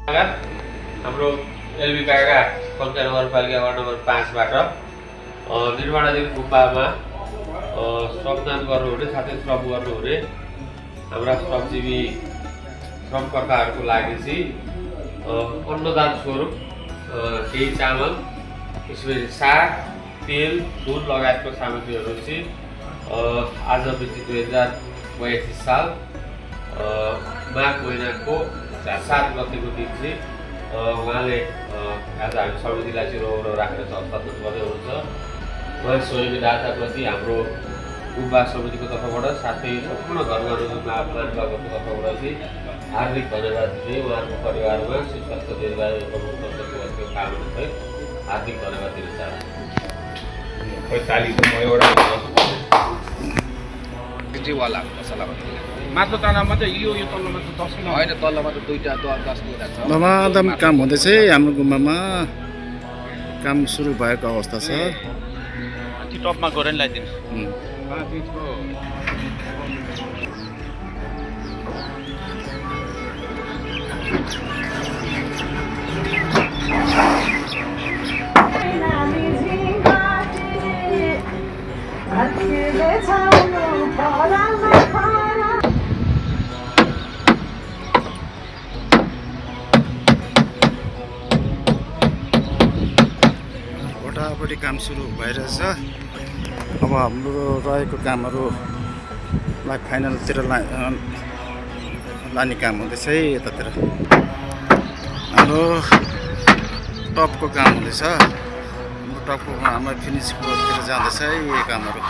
हाम्रो एलबी काका पञ्चायत नगरपालिका वार्ड नम्बर 5 बाट निर्माणाधीन गुम्बामा श्रमदान गर्नुहुने साथै श्रम गर्नुहुने हाम्रा श्रमजीवी श्रमकर्ताहरूको लागि चाहिँ अन्नदान स्वरूप केही चामल, त्यसपछि साग, तेल, नुन लगायतको सामग्रीहरू चाहिँ आज मिति 2082 साल माघ महिनाको 7 गतेको दिन चाहिँ उहाँले आज हामी समितिलाई चाहिँ रो राखेर हस्तान्तरण गर्दै हुनुहुन्छ। उहाँ सहयोगी दाताप्रति हाम्रो गुम्बा समितिको तर्फबाट साथै सम्पूर्ण घरघरको मानवको तर्फबाट चाहिँ हार्दिक धन्यवाद दिँदै उहाँहरूको परिवारमा सुस्वास्थ्य दीर्घायु कामना सहित हार्दिक धन्यवाद दिन चाहन्छु। माथिल्लो तलामा चाहिँ यो तल्लोमा चाहिँ 10 किलो होइन, तल्लोमा त दुईटा 10 किलो छ। धमाधम काम हुँदैछ है हाम्रो गुम्बामा। काम सुरु भएको अवस्था छ। त्यो टपमा गएर नि लगाइदिनु। वटापट्टि काम सुरु भइरहेछ। अब हाम्रो रहेको कामहरूलाई फाइनलतिर लाने काम हुँदैछ है। यतातिर हाम्रो टपको काम हुँदैछ। टपको हाम्रो फिनिसकोतिर जाँदैछ है यो कामहरू।